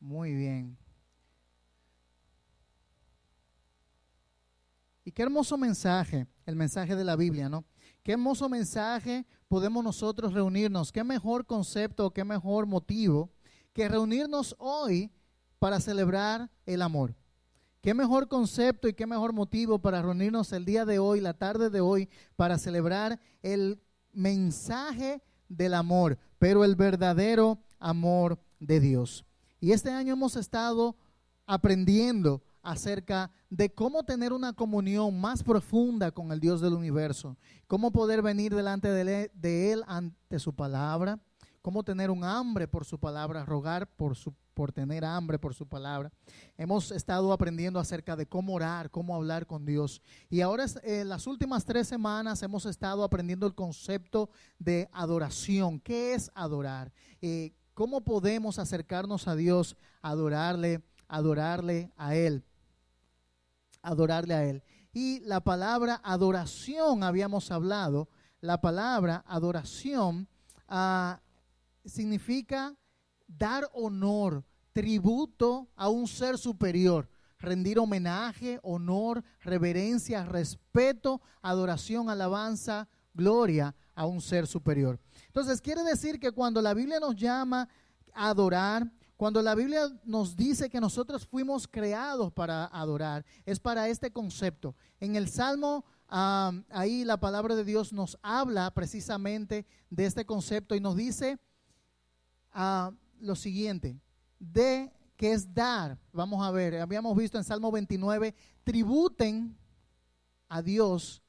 Muy bien. Y qué hermoso mensaje, el mensaje de la Biblia, ¿no? Qué hermoso mensaje podemos nosotros reunirnos. Qué mejor concepto, qué mejor motivo que reunirnos hoy para celebrar el amor. Qué mejor concepto y qué mejor motivo para reunirnos el día de hoy, la tarde de hoy, para celebrar el mensaje del amor, pero el verdadero amor de Dios. Y este año hemos estado aprendiendo acerca de cómo tener una comunión más profunda con el Dios del universo, cómo poder venir delante de Él ante su palabra, cómo tener un hambre por su palabra, rogar por tener hambre por su palabra. Hemos estado aprendiendo acerca de cómo orar, cómo hablar con Dios. Y ahora, las últimas 3 semanas hemos estado aprendiendo el concepto de adoración. ¿Qué es adorar? ¿Cómo podemos acercarnos a Dios, adorarle a Él? Adorarle a Él. Y la palabra adoración, habíamos hablado, la palabra adoración significa dar honor, tributo a un ser superior, rendir homenaje, honor, reverencia, respeto, adoración, alabanza, gloria a un ser superior. Entonces quiere decir que cuando la Biblia nos llama a adorar, cuando la Biblia nos dice que nosotros fuimos creados para adorar, es para este concepto. En el Salmo, ahí la palabra de Dios nos habla precisamente de este concepto y nos dice lo siguiente, de que es dar. Vamos a ver, habíamos visto en Salmo 29, tributen a Dios,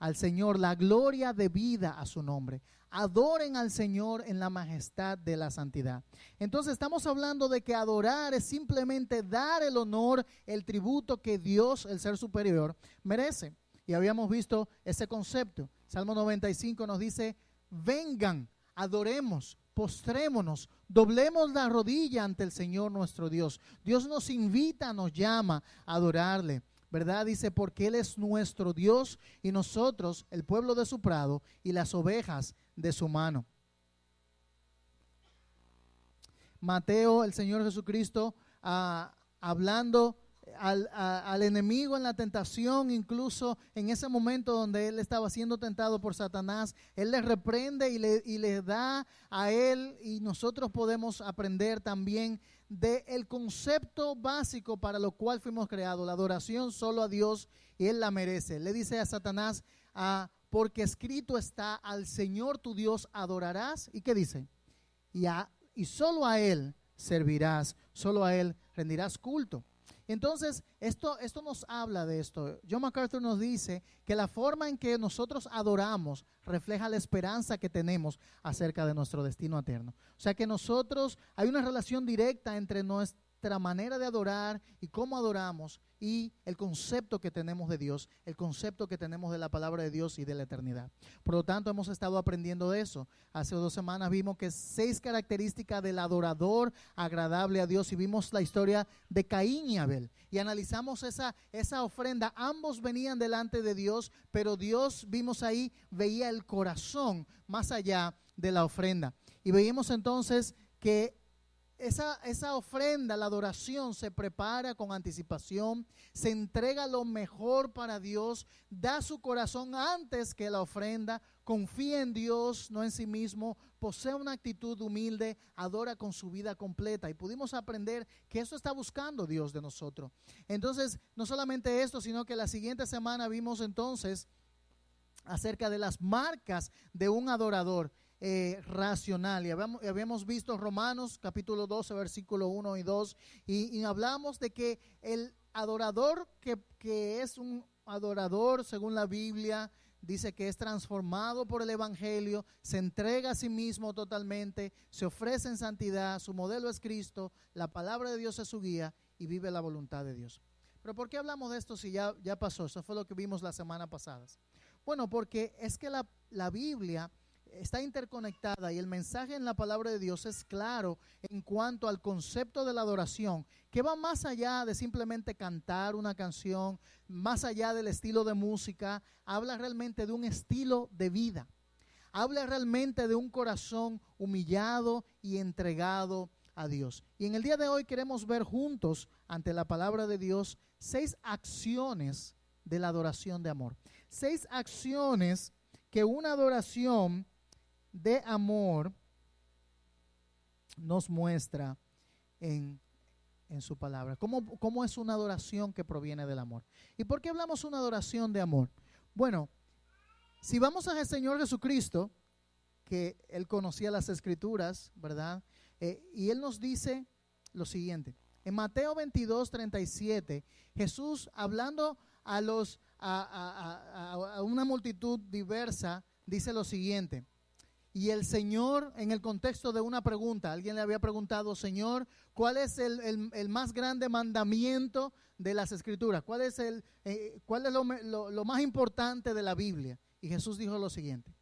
al Señor, la gloria debida a su nombre. Adoren al Señor en la majestad de la santidad. Entonces estamos hablando de que adorar es simplemente dar el honor, el tributo que Dios, el ser superior, merece. Y habíamos visto ese concepto. Salmo 95 nos dice, vengan, adoremos, postrémonos, doblemos la rodilla ante el Señor nuestro Dios. Dios nos invita, nos llama a adorarle, ¿verdad? Dice, porque Él es nuestro Dios y nosotros, el pueblo de su prado y las ovejas de su mano. Mateo, el Señor Jesucristo, hablando al enemigo en la tentación, incluso en ese momento donde él estaba siendo tentado por Satanás, él le reprende y le da a él, y nosotros podemos aprender también del concepto básico para lo cual fuimos creados, la adoración solo a Dios, y él la merece. Le dice a Satanás, porque escrito está, al Señor tu Dios adorarás, ¿y qué dice? Y solo a Él servirás, solo a Él rendirás culto. Entonces, esto nos habla de esto. John MacArthur nos dice que la forma en que nosotros adoramos refleja la esperanza que tenemos acerca de nuestro destino eterno. O sea que nosotros, hay una relación directa entre nuestra manera de adorar y cómo adoramos y el concepto que tenemos de Dios, el concepto que tenemos de la palabra de Dios y de la eternidad. Por lo tanto, hemos estado aprendiendo de eso. Hace 2 semanas vimos que 6 características del adorador agradable a Dios, y vimos la historia de Caín y Abel y analizamos esa ofrenda. Ambos venían delante de Dios, pero Dios, vimos ahí, veía el corazón más allá de la ofrenda, y veíamos entonces que esa ofrenda, la adoración, se prepara con anticipación, se entrega lo mejor para Dios, da su corazón antes que la ofrenda, confía en Dios, no en sí mismo, posee una actitud humilde, adora con su vida completa. Y pudimos aprender que eso está buscando Dios de nosotros. Entonces, no solamente esto, sino que la siguiente semana vimos entonces acerca de las marcas de un adorador racional, y habíamos visto Romanos capítulo 12 versículo 1 y 2, y hablamos de que el adorador que es un adorador según la Biblia, dice que es transformado por el evangelio, se entrega a sí mismo totalmente, se ofrece en santidad, su modelo es Cristo, la palabra de Dios es su guía y vive la voluntad de Dios. Pero ¿por qué hablamos de esto si ya pasó? Eso fue lo que vimos la semana pasada. Bueno, porque es que la Biblia está interconectada y el mensaje en la palabra de Dios es claro en cuanto al concepto de la adoración, que va más allá de simplemente cantar una canción, más allá del estilo de música, habla realmente de un estilo de vida, habla realmente de un corazón humillado y entregado a Dios. Y en el día de hoy queremos ver juntos, ante la palabra de Dios, 6 acciones de la adoración de amor. 6 acciones que una adoración de amor nos muestra en su palabra. ¿Cómo es una adoración que proviene del amor? ¿Y por qué hablamos una adoración de amor? Bueno, si vamos al Señor Jesucristo, que Él conocía las Escrituras, ¿verdad? Y Él nos dice lo siguiente. En Mateo 22:37, Jesús, hablando a una multitud diversa, dice lo siguiente. Y el Señor, en el contexto de una pregunta, alguien le había preguntado: Señor, ¿cuál es el más grande mandamiento de las Escrituras? ¿Cuál es lo más importante de la Biblia? Y Jesús dijo lo siguiente.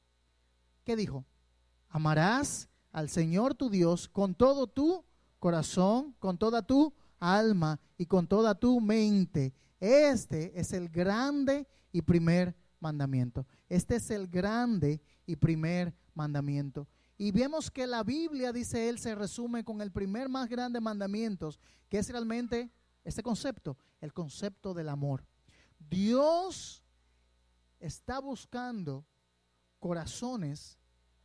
¿Qué dijo? Amarás al Señor tu Dios con todo tu corazón, con toda tu alma y con toda tu mente. Este es el grande y primer mandamiento. Este es el grande y primer mandamiento. Y vemos que la Biblia, dice él, se resume con el primer más grande mandamiento, que es realmente este concepto, el concepto del amor. Dios está buscando corazones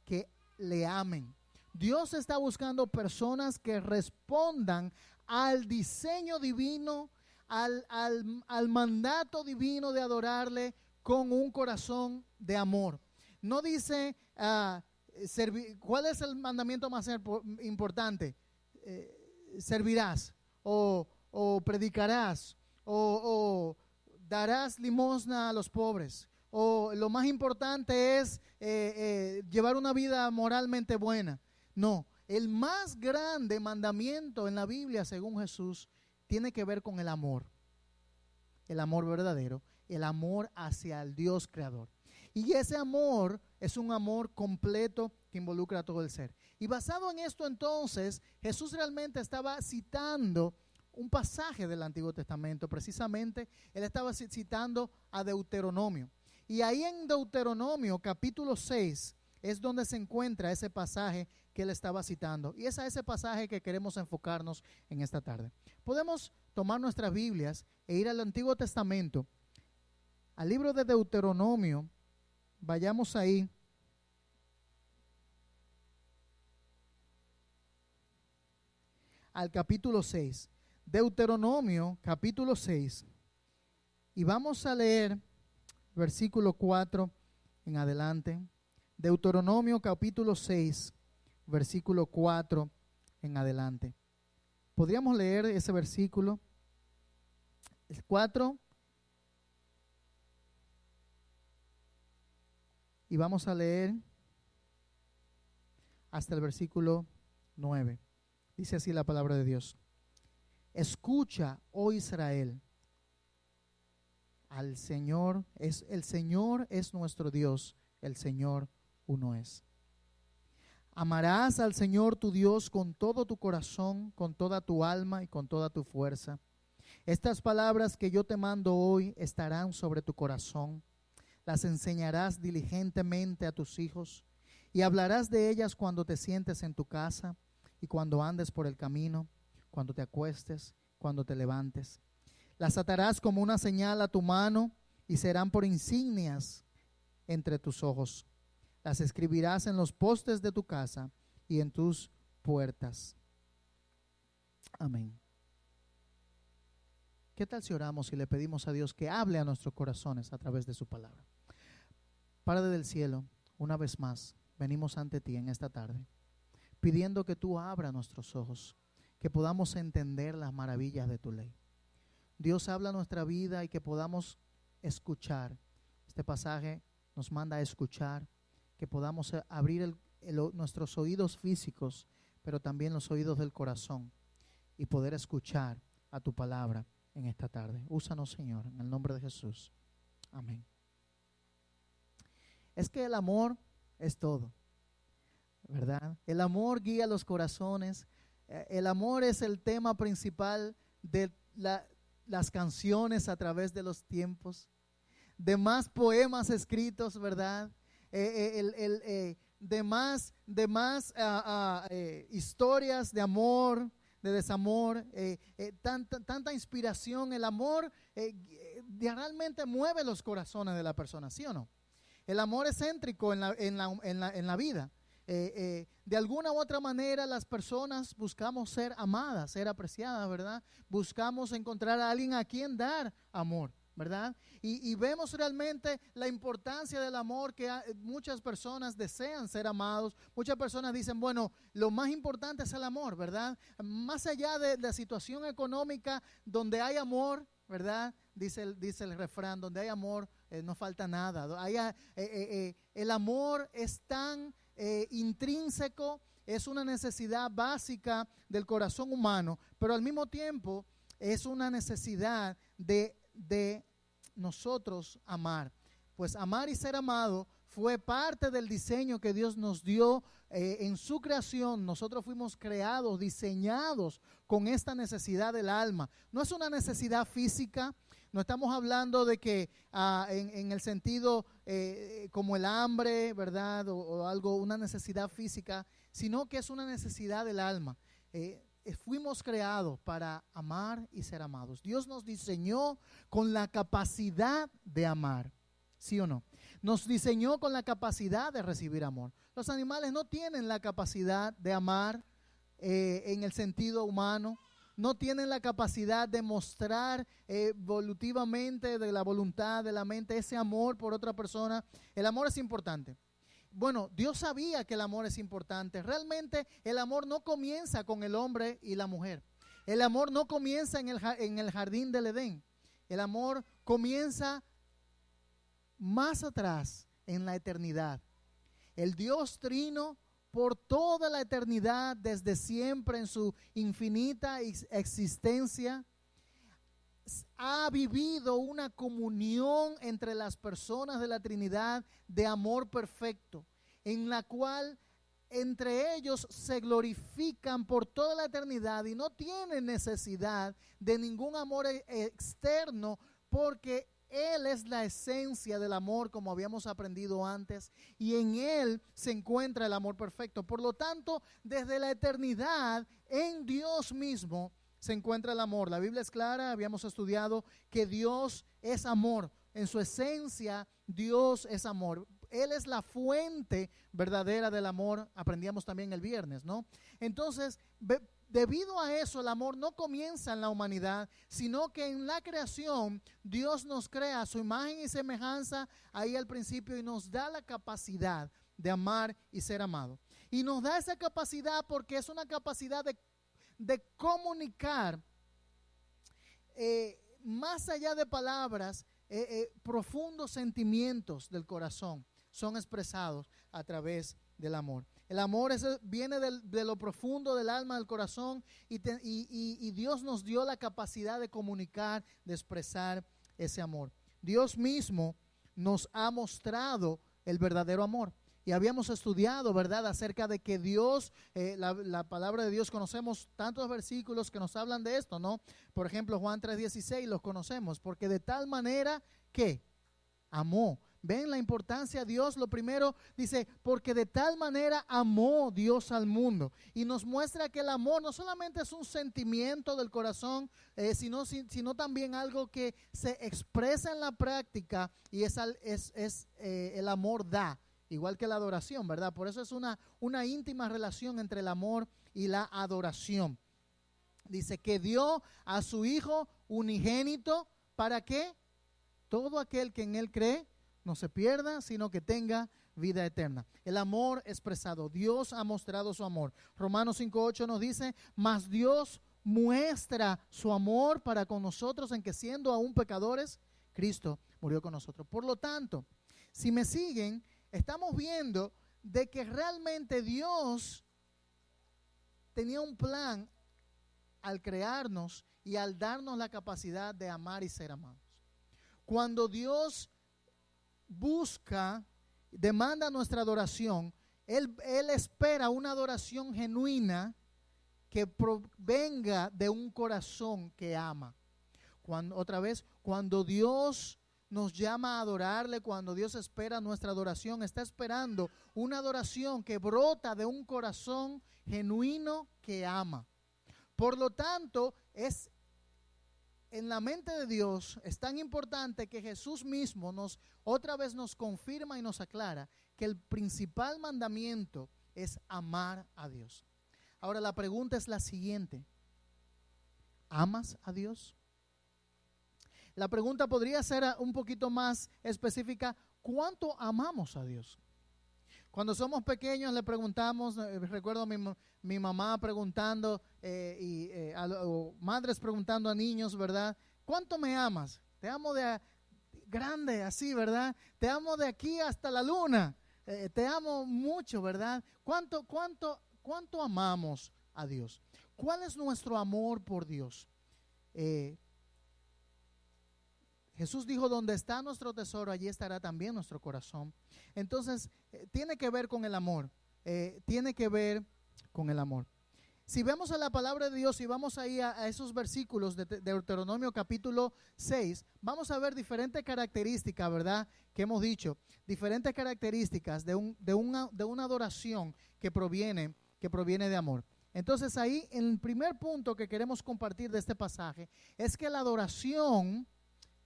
que le amen. Dios está buscando personas que respondan al diseño divino, al mandato divino de adorarle con un corazón de amor. No dice ¿cuál es el mandamiento más importante? Servirás o predicarás o darás limosna a los pobres, o lo más importante es llevar una vida moralmente buena. No, el más grande mandamiento en la Biblia, según Jesús, tiene que ver con el amor verdadero, el amor hacia el Dios creador. Y ese amor es un amor completo que involucra a todo el ser. Y basado en esto, entonces, Jesús realmente estaba citando un pasaje del Antiguo Testamento. Precisamente, él estaba citando a Deuteronomio. Y ahí en Deuteronomio, capítulo 6, es donde se encuentra ese pasaje que él estaba citando. Y es a ese pasaje que queremos enfocarnos en esta tarde. Podemos tomar nuestras Biblias e ir al Antiguo Testamento, al libro de Deuteronomio. Vayamos ahí. Al capítulo 6. Deuteronomio, capítulo 6. Y vamos a leer versículo 4 en adelante. Deuteronomio, capítulo 6, versículo 4 en adelante. ¿Podríamos leer ese versículo? El 4. Y vamos a leer hasta el versículo 9. Dice así la palabra de Dios. Escucha, oh Israel, el Señor es nuestro Dios, el Señor uno es. Amarás al Señor tu Dios con todo tu corazón, con toda tu alma y con toda tu fuerza. Estas palabras que yo te mando hoy estarán sobre tu corazón. Las enseñarás diligentemente a tus hijos y hablarás de ellas cuando te sientes en tu casa y cuando andes por el camino, cuando te acuestes, cuando te levantes. Las atarás como una señal a tu mano y serán por insignias entre tus ojos. Las escribirás en los postes de tu casa y en tus puertas. Amén. ¿Qué tal si oramos y le pedimos a Dios que hable a nuestros corazones a través de su palabra? Padre del cielo, una vez más, venimos ante ti en esta tarde, pidiendo que tú abras nuestros ojos, que podamos entender las maravillas de tu ley. Dios, habla nuestra vida y que podamos escuchar. Este pasaje nos manda a escuchar, que podamos abrir nuestros oídos físicos, pero también los oídos del corazón y poder escuchar a tu palabra en esta tarde. Úsanos, Señor, en el nombre de Jesús. Amén. Es que el amor es todo, ¿verdad? El amor guía los corazones. El amor es el tema principal de las canciones a través de los tiempos, de más poemas escritos, ¿verdad? historias de amor, de desamor, tanta inspiración. El amor realmente mueve los corazones de la persona, ¿sí o no? El amor es céntrico en la vida. De alguna u otra manera las personas buscamos ser amadas, ser apreciadas, ¿verdad? Buscamos encontrar a alguien a quien dar amor, ¿verdad? Y vemos realmente la importancia del amor, que muchas personas desean ser amados. Muchas personas dicen, bueno, lo más importante es el amor, ¿verdad? Más allá de la situación económica, donde hay amor, ¿verdad? Dice el refrán, donde hay amor no falta nada. El amor es tan intrínseco, es una necesidad básica del corazón humano, pero al mismo tiempo es una necesidad de nosotros amar. Pues amar y ser amado fue parte del diseño que Dios nos dio en su creación. Nosotros fuimos creados, diseñados con esta necesidad del alma. No es una necesidad física. No estamos hablando de que en el sentido como el hambre, ¿verdad? O algo, una necesidad física, sino que es una necesidad del alma. Fuimos creados para amar y ser amados. Dios nos diseñó con la capacidad de amar, ¿sí o no? Nos diseñó con la capacidad de recibir amor. Los animales no tienen la capacidad de amar en el sentido humano. No tienen la capacidad de mostrar evolutivamente de la voluntad, de la mente, ese amor por otra persona. El amor es importante. Bueno, Dios sabía que el amor es importante. Realmente el amor no comienza con el hombre y la mujer. El amor no comienza en el jardín del Edén. El amor comienza más atrás, en la eternidad. El Dios Trino, por toda la eternidad, desde siempre en su infinita existencia, ha vivido una comunión entre las personas de la Trinidad de amor perfecto, en la cual entre ellos se glorifican por toda la eternidad y no tienen necesidad de ningún amor externo, porque Él es la esencia del amor, como habíamos aprendido antes, y en Él se encuentra el amor perfecto. Por lo tanto, desde la eternidad, en Dios mismo se encuentra el amor. La Biblia es clara, habíamos estudiado que Dios es amor. En su esencia, Dios es amor. Él es la fuente verdadera del amor. Aprendíamos también el viernes, ¿no? Entonces, debido a eso, el amor no comienza en la humanidad, sino que en la creación Dios nos crea a su imagen y semejanza ahí al principio y nos da la capacidad de amar y ser amado. Y nos da esa capacidad porque es una capacidad de comunicar más allá de palabras, profundos sentimientos del corazón son expresados a través del amor. El amor viene de lo profundo del alma, del corazón, y Dios nos dio la capacidad de comunicar, de expresar ese amor. Dios mismo nos ha mostrado el verdadero amor. Y habíamos estudiado, ¿verdad?, acerca de que Dios, la palabra de Dios, conocemos tantos versículos que nos hablan de esto, ¿no? Por ejemplo, Juan 3:16 los conocemos, porque de tal manera que amó. ¿Ven la importancia de Dios? Lo primero dice, porque de tal manera amó Dios al mundo. Y nos muestra que el amor no solamente es un sentimiento del corazón, sino también algo que se expresa en la práctica, y el amor da. Igual que la adoración, ¿verdad? Por eso es una íntima relación entre el amor y la adoración. Dice que dio a su Hijo unigénito, ¿para qué? Todo aquel que en Él cree no se pierda, sino que tenga vida eterna. El amor expresado. Dios ha mostrado su amor. Romanos 5:8 nos dice, mas Dios muestra su amor para con nosotros en que siendo aún pecadores, Cristo murió con nosotros. Por lo tanto, si me siguen, estamos viendo de que realmente Dios tenía un plan al crearnos y al darnos la capacidad de amar y ser amados. Cuando Dios demanda nuestra adoración, Él espera una adoración genuina que provenga de un corazón que ama. Cuando Dios nos llama a adorarle, cuando Dios espera nuestra adoración, está esperando una adoración que brota de un corazón genuino que ama. Por lo tanto, en la mente de Dios es tan importante que Jesús mismo otra vez nos confirma y nos aclara que el principal mandamiento es amar a Dios. Ahora la pregunta es la siguiente: ¿amas a Dios? La pregunta podría ser un poquito más específica: ¿cuánto amamos a Dios? Cuando somos pequeños le preguntamos, recuerdo mi mamá preguntando o madres preguntando a niños, ¿verdad? ¿Cuánto me amas? Te amo de grande, así, ¿verdad? Te amo de aquí hasta la luna. Te amo mucho, ¿verdad? ¿Cuánto amamos a Dios? ¿Cuál es nuestro amor por Dios? Jesús dijo: donde está nuestro tesoro, allí estará también nuestro corazón. Entonces, tiene que ver con el amor. Tiene que ver con el amor. Si vemos a la palabra de Dios y vamos ahí a esos versículos de Deuteronomio capítulo 6, vamos a ver diferentes características, ¿verdad? Que hemos dicho, diferentes características de una adoración que proviene de amor. Entonces ahí, el primer punto que queremos compartir de este pasaje es que la adoración,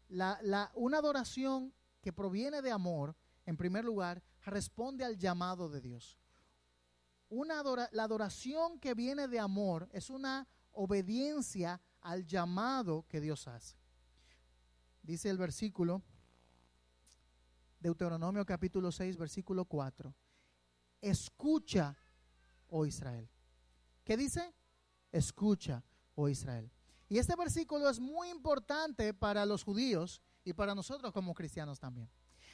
una adoración que proviene de amor, en primer lugar, responde al llamado de Dios. La adoración que viene de amor es una obediencia al llamado que Dios hace. Dice el versículo, Deuteronomio capítulo 6, versículo 4. Escucha, oh Israel. ¿Qué dice? Escucha, oh Israel. Y este versículo es muy importante para los judíos y para nosotros como cristianos también.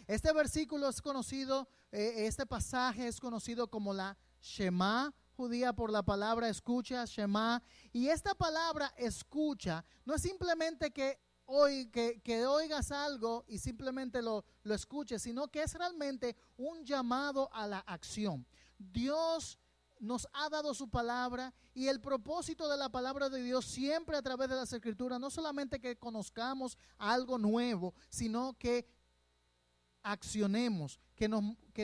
Este versículo es conocido, este pasaje es conocido como la Shema judía, por la palabra escucha, Shema. Y esta palabra escucha no es simplemente que oigas algo y simplemente lo escuches, sino que es realmente un llamado a la acción. Dios nos ha dado su palabra, y el propósito de la palabra de Dios siempre a través de las Escrituras, no solamente que conozcamos algo nuevo, sino que accionemos, que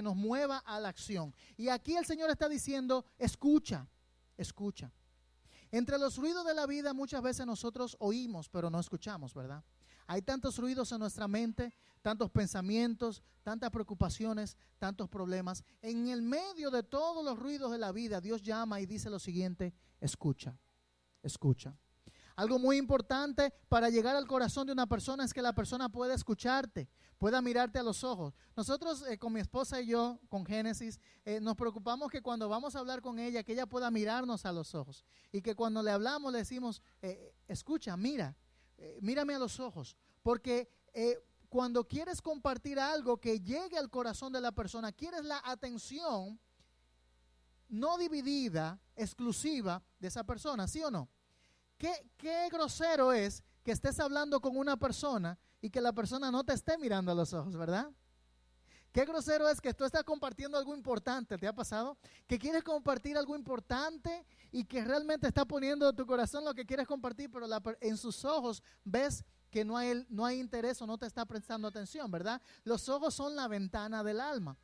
nos mueva a la acción. Y aquí el Señor está diciendo: escucha, escucha. Entre los ruidos de la vida muchas veces nosotros oímos, pero no escuchamos, ¿verdad? Hay tantos ruidos en nuestra mente, tantos pensamientos, tantas preocupaciones, tantos problemas. En el medio de todos los ruidos de la vida, Dios llama y dice lo siguiente: escucha, escucha. Algo muy importante para llegar al corazón de una persona es que la persona pueda escucharte, pueda mirarte a los ojos. Nosotros con mi esposa y yo, con Génesis, nos preocupamos que cuando vamos a hablar con ella, que ella pueda mirarnos a los ojos. Y que cuando le hablamos le decimos: escucha, mírame a los ojos. Porque cuando quieres compartir algo que llegue al corazón de la persona, quieres la atención no dividida, exclusiva de esa persona, ¿sí o no? ¿Qué grosero es que estés hablando con una persona y que la persona no te esté mirando a los ojos, ¿verdad? Qué grosero es que tú estás compartiendo algo importante. ¿Te ha pasado? Que quieres compartir algo importante y que realmente está poniendo tu corazón lo que quieres compartir, pero en sus ojos ves que no hay interés o no te está prestando atención, ¿verdad? Los ojos son la ventana del alma.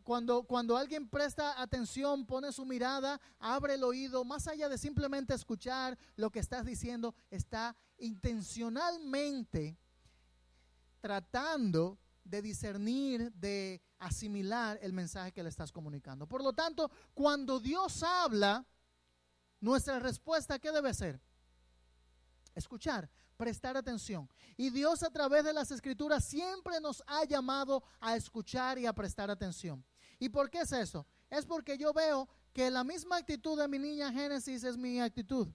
Cuando alguien presta atención, pone su mirada, abre el oído, más allá de simplemente escuchar lo que estás diciendo, está intencionalmente tratando de discernir, de asimilar el mensaje que le estás comunicando. Por lo tanto, cuando Dios habla, nuestra respuesta, ¿qué debe ser? Escuchar, prestar atención. Y Dios, a través de las Escrituras, siempre nos ha llamado a escuchar y a prestar atención. ¿Y por qué es eso? Es porque yo veo que la misma actitud de mi niña Génesis es mi actitud.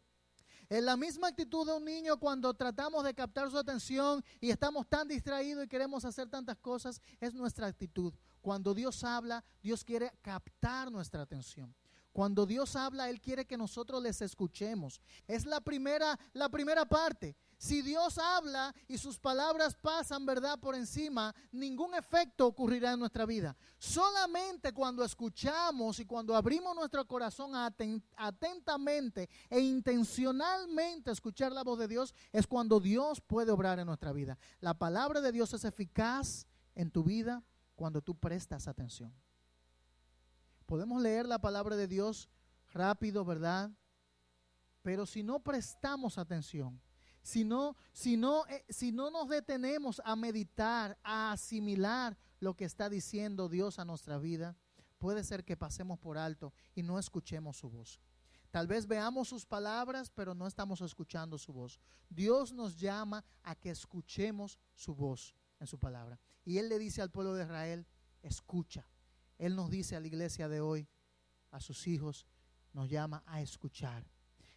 En la misma actitud de un niño cuando tratamos de captar su atención y estamos tan distraídos y queremos hacer tantas cosas, es nuestra actitud. Cuando Dios habla, Dios quiere captar nuestra atención. Cuando Dios habla, Él quiere que nosotros les escuchemos. Es la primera parte. Si Dios habla y sus palabras pasan, ¿verdad?, por encima, ningún efecto ocurrirá en nuestra vida. Solamente cuando escuchamos y cuando abrimos nuestro corazón atentamente e intencionalmente escuchar la voz de Dios, es cuando Dios puede obrar en nuestra vida. La palabra de Dios es eficaz en tu vida cuando tú prestas atención. Podemos leer la palabra de Dios rápido, ¿verdad? Pero si no prestamos atención, si no nos detenemos a meditar, a asimilar lo que está diciendo Dios a nuestra vida, puede ser que pasemos por alto y no escuchemos su voz. Tal vez veamos sus palabras, pero no estamos escuchando su voz. Dios nos llama a que escuchemos su voz en su palabra. Y Él le dice al pueblo de Israel, escucha. Él nos dice a la iglesia de hoy, a sus hijos, nos llama a escuchar.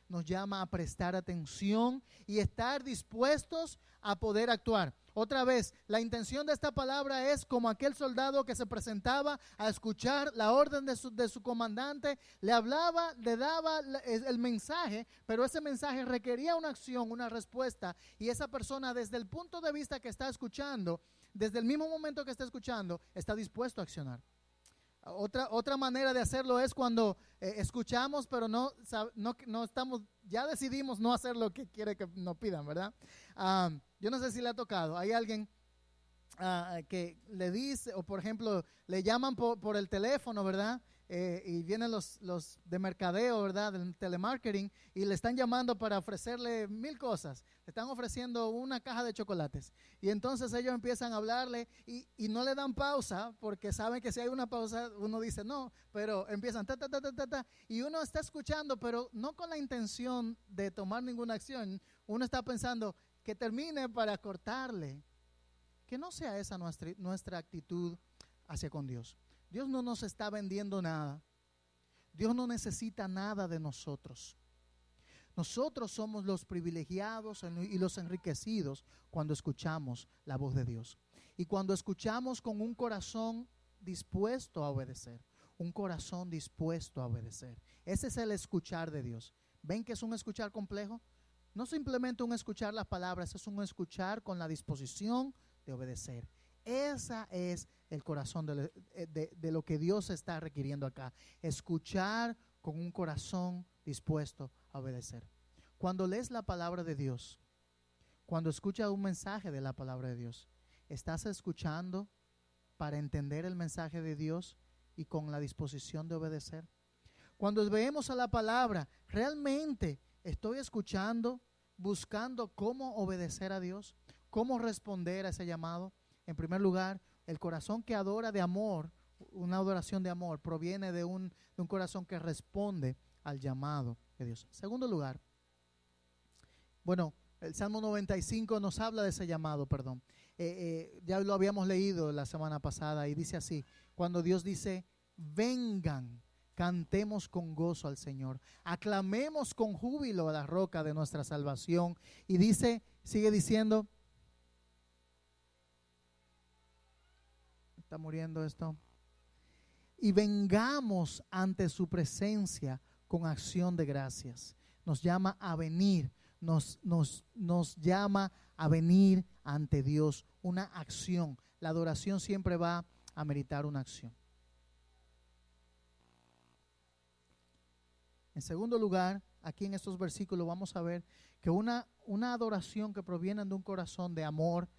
Nos llama a prestar atención y estar dispuestos a poder actuar. Otra vez, la intención de esta palabra es como aquel soldado que se presentaba a escuchar la orden de su comandante, le hablaba, le daba el mensaje, pero ese mensaje requería una acción, una respuesta, y esa persona desde el punto de vista que está escuchando, desde el mismo momento que está escuchando, está dispuesto a accionar. Otra manera de hacerlo es cuando escuchamos, pero no estamos, ya decidimos no hacer lo que quiere que nos pidan, ¿verdad? Yo no sé si le ha tocado. Hay alguien que le dice, o por ejemplo, le llaman por el teléfono, ¿verdad? Y vienen los de mercadeo, ¿verdad? Del telemarketing, y le están llamando para ofrecerle 1000 cosas. Le están ofreciendo una caja de chocolates. Y entonces ellos empiezan a hablarle y no le dan pausa, porque saben que si hay una pausa, uno dice no, pero empiezan y uno está escuchando, pero no con la intención de tomar ninguna acción. Uno está pensando que termine para cortarle. Que no sea esa nuestra actitud hacia con Dios. Dios no nos está vendiendo nada. Dios no necesita nada de nosotros. Nosotros somos los privilegiados y los enriquecidos cuando escuchamos la voz de Dios. Y cuando escuchamos con un corazón dispuesto a obedecer. Un corazón dispuesto a obedecer. Ese es el escuchar de Dios. ¿Ven que es un escuchar complejo? No simplemente un escuchar las palabras, es un escuchar con la disposición de obedecer. Esa es el corazón de lo que Dios está requiriendo acá. Escuchar con un corazón dispuesto a obedecer. Cuando lees la palabra de Dios, cuando escuchas un mensaje de la palabra de Dios, ¿estás escuchando para entender el mensaje de Dios y con la disposición de obedecer? Cuando veemos a la palabra, ¿realmente estoy escuchando, buscando cómo obedecer a Dios? ¿Cómo responder a ese llamado? En primer lugar, el corazón que adora de amor, una adoración de amor, proviene de un corazón que responde al llamado de Dios. En segundo lugar, bueno, el Salmo 95 nos habla de ese llamado, perdón. Ya lo habíamos leído la semana pasada y dice así, cuando Dios dice, vengan, cantemos con gozo al Señor, aclamemos con júbilo a la roca de nuestra salvación. Y dice, sigue diciendo, está muriendo esto. Y vengamos ante su presencia con acción de gracias. Nos llama a venir, nos llama a venir ante Dios, una acción. La adoración siempre va a meritar una acción. En segundo lugar, aquí en estos versículos vamos a ver que una adoración que proviene de un corazón de amor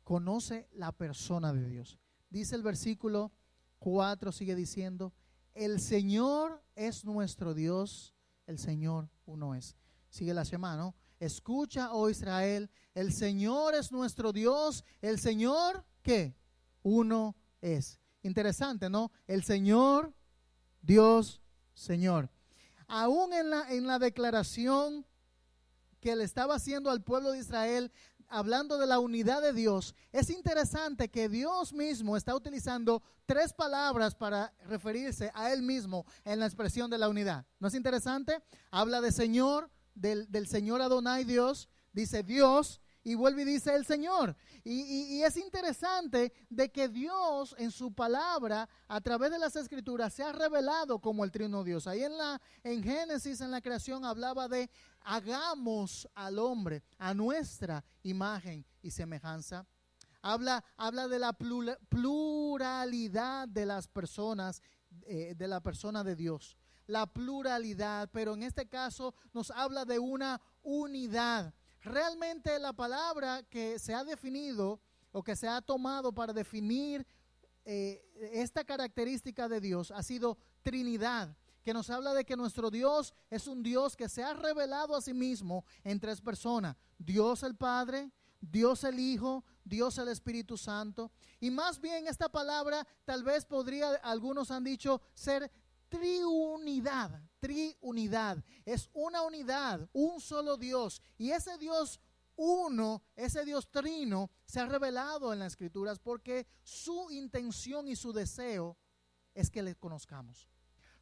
conoce la persona de Dios. Dice el versículo 4, sigue diciendo, el Señor es nuestro Dios, el Señor uno es. Sigue la semana, ¿no? Escucha, oh Israel, el Señor es nuestro Dios, el Señor, ¿qué? Uno es. Interesante, ¿no? El Señor, Dios, Señor. Aún en la declaración que le estaba haciendo al pueblo de Israel, hablando de la unidad de Dios, es interesante que Dios mismo está utilizando 3 palabras para referirse a Él mismo en la expresión de la unidad. ¿No es interesante? Habla de Señor, del Señor Adonai Dios, dice Dios, Y vuelve y dice el Señor. Y es interesante de que Dios en su palabra, a través de las Escrituras, se ha revelado como el trino Dios. Ahí en Génesis, en la creación, hablaba de hagamos al hombre a nuestra imagen y semejanza. Habla de la pluralidad de las personas, de la persona de Dios. La pluralidad, pero en este caso nos habla de una unidad. Realmente la palabra que se ha definido o que se ha tomado para definir esta característica de Dios ha sido Trinidad, que nos habla de que nuestro Dios es un Dios que se ha revelado a sí mismo en tres personas: Dios el Padre, Dios el Hijo, Dios el Espíritu Santo. Y más bien esta palabra tal vez podría, algunos han dicho, ser triunidad. Triunidad es una unidad, un solo Dios, y ese Dios uno, ese Dios trino se ha revelado en las Escrituras porque su intención y su deseo es que le conozcamos.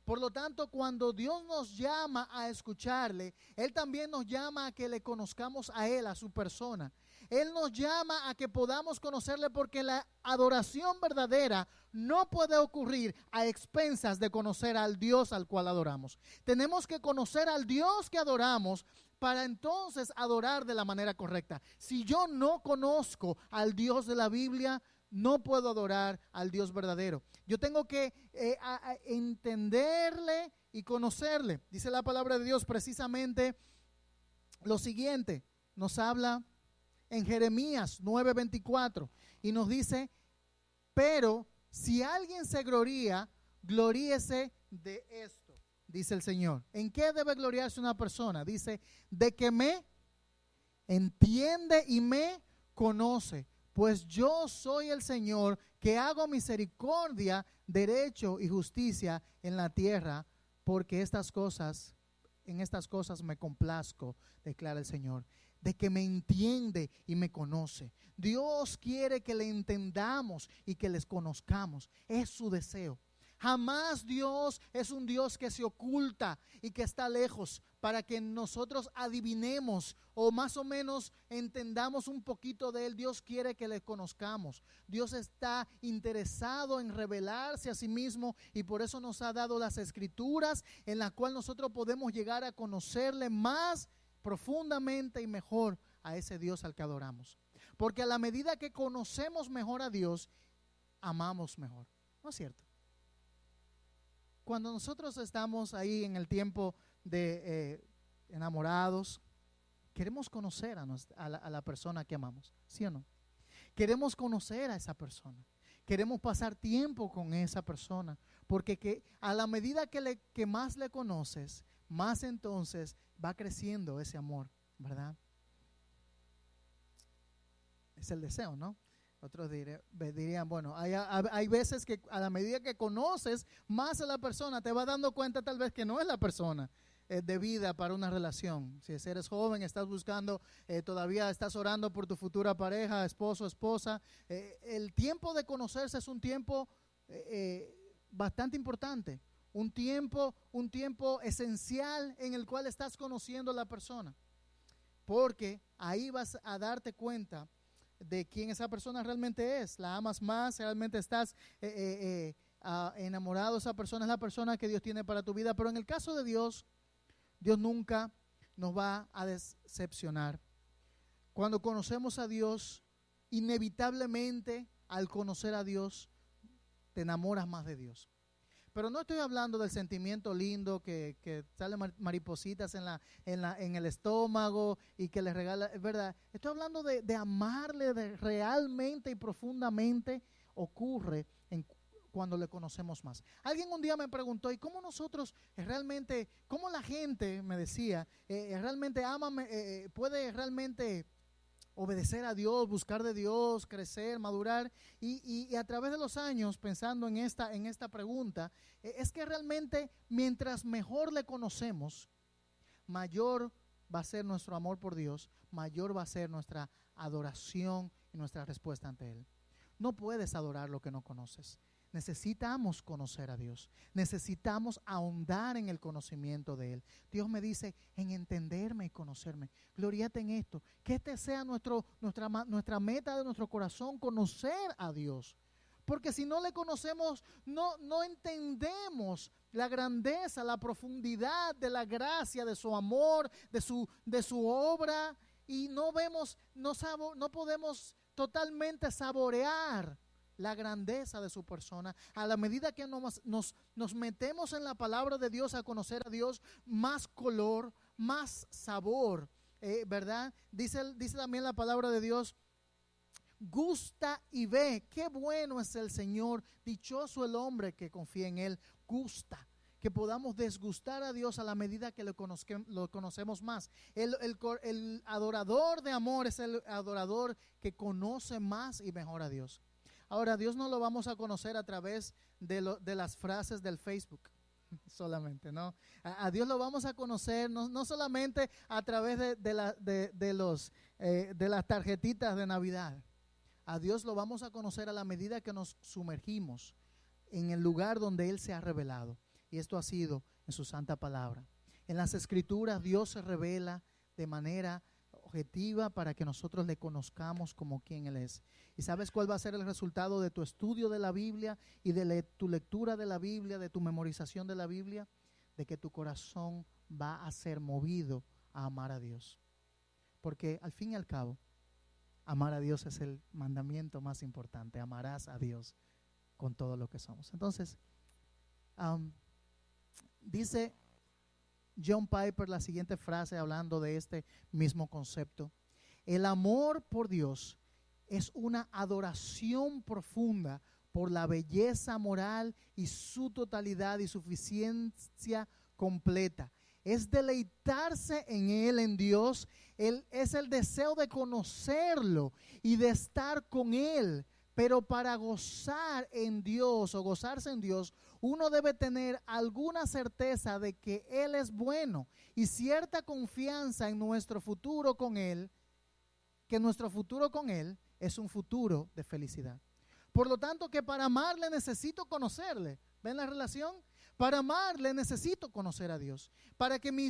Por lo tanto, cuando Dios nos llama a escucharle, Él también nos llama a que le conozcamos a Él, a su persona. Él nos llama a que podamos conocerle, porque la adoración verdadera no puede ocurrir a expensas de conocer al Dios al cual adoramos. Tenemos que conocer al Dios que adoramos para entonces adorar de la manera correcta. Si yo no conozco al Dios de la Biblia, no puedo adorar al Dios verdadero. Yo tengo que entenderle y conocerle. Dice la palabra de Dios precisamente lo siguiente. Nos habla en Jeremías 9:24 y nos dice: pero si alguien se gloría, gloríese de esto, dice el Señor. ¿En qué debe gloriarse una persona? Dice: de que me entiende y me conoce, pues yo soy el Señor que hago misericordia, derecho y justicia en la tierra, porque en estas cosas me complazco, declara el Señor. De que me entiende y me conoce. Dios quiere que le entendamos y que les conozcamos. Es su deseo. Jamás Dios es un Dios que se oculta y que está lejos para que nosotros adivinemos o más o menos entendamos un poquito de Él. Dios quiere que le conozcamos. Dios está interesado en revelarse a sí mismo, y por eso nos ha dado las Escrituras en las cuales nosotros podemos llegar a conocerle más profundamente y mejor a ese Dios al que adoramos. Porque a la medida que conocemos mejor a Dios, amamos mejor. ¿No es cierto? Cuando nosotros estamos ahí en el tiempo de enamorados, queremos conocer a la persona que amamos, ¿sí o no? Queremos conocer a esa persona. Queremos pasar tiempo con esa persona, porque a la medida que más le conoces, más entonces va creciendo ese amor, ¿verdad? Es el deseo, ¿no? Otros dirían, bueno, hay veces que a la medida que conoces más a la persona, te vas dando cuenta tal vez que no es la persona debida para una relación. Si eres joven, estás buscando, todavía estás orando por tu futura pareja, esposo, esposa. El tiempo de conocerse es un tiempo bastante importante. Un tiempo esencial en el cual estás conociendo a la persona, porque ahí vas a darte cuenta de quién esa persona realmente es. La amas más, realmente estás enamorado de esa persona, es la persona que Dios tiene para tu vida. Pero en el caso de Dios, Dios nunca nos va a decepcionar. Cuando conocemos a Dios, inevitablemente al conocer a Dios, te enamoras más de Dios. Pero no estoy hablando del sentimiento lindo que salen maripositas en el estómago y que les regala, es verdad. Estoy hablando de amarle realmente y profundamente. Ocurre cuando le conocemos más. Alguien un día me preguntó: ¿y cómo nosotros realmente, cómo la gente, me decía, realmente ama, puede realmente obedecer a Dios, buscar de Dios, crecer, madurar? Y a través de los años, pensando en esta pregunta, es que realmente mientras mejor le conocemos, mayor va a ser nuestro amor por Dios, mayor va a ser nuestra adoración y nuestra respuesta ante Él. No puedes adorar lo que no conoces. Necesitamos conocer a Dios. Necesitamos ahondar en el conocimiento de Él. Dios me dice en entenderme y conocerme. Gloriate en esto. Que este sea nuestra meta de nuestro corazón, conocer a Dios. Porque si no le conocemos, no entendemos la grandeza, la profundidad de la gracia, de su amor, de su obra. Y no podemos totalmente saborear la grandeza de su persona. A la medida que nos metemos en la palabra de Dios, a conocer a Dios, más color, más sabor, ¿verdad? Dice también la palabra de Dios: gusta y ve, qué bueno es el Señor, dichoso el hombre que confía en Él. Gusta, que podamos desgustar a Dios a la medida que lo conocemos más. El adorador de amor es el adorador que conoce más y mejor a Dios. Ahora, Dios no lo vamos a conocer a través de las frases del Facebook solamente, ¿no? A Dios lo vamos a conocer no solamente a través de las tarjetitas de Navidad. A Dios lo vamos a conocer a la medida que nos sumergimos en el lugar donde Él se ha revelado. Y esto ha sido en su santa palabra. En las Escrituras Dios se revela de manera objetiva para que nosotros le conozcamos como quien Él es. ¿Y sabes cuál va a ser el resultado de tu estudio de la Biblia y de tu lectura de la Biblia, de tu memorización de la Biblia? De que tu corazón va a ser movido a amar a Dios. Porque al fin y al cabo, amar a Dios es el mandamiento más importante. Amarás a Dios con todo lo que somos. Entonces, dice John Piper la siguiente frase hablando de este mismo concepto: el amor por Dios es una adoración profunda por la belleza moral y su totalidad y suficiencia completa. Es deleitarse en Él, en Dios. Es el deseo de conocerlo y de estar con Él. Pero para gozar en Dios o gozarse en Dios, uno debe tener alguna certeza de que Él es bueno y cierta confianza en nuestro futuro con Él, que nuestro futuro con Él es un futuro de felicidad. Por lo tanto, que para amarle necesito conocerle. ¿Ven la relación? Para amarle necesito conocer a Dios. Para que mi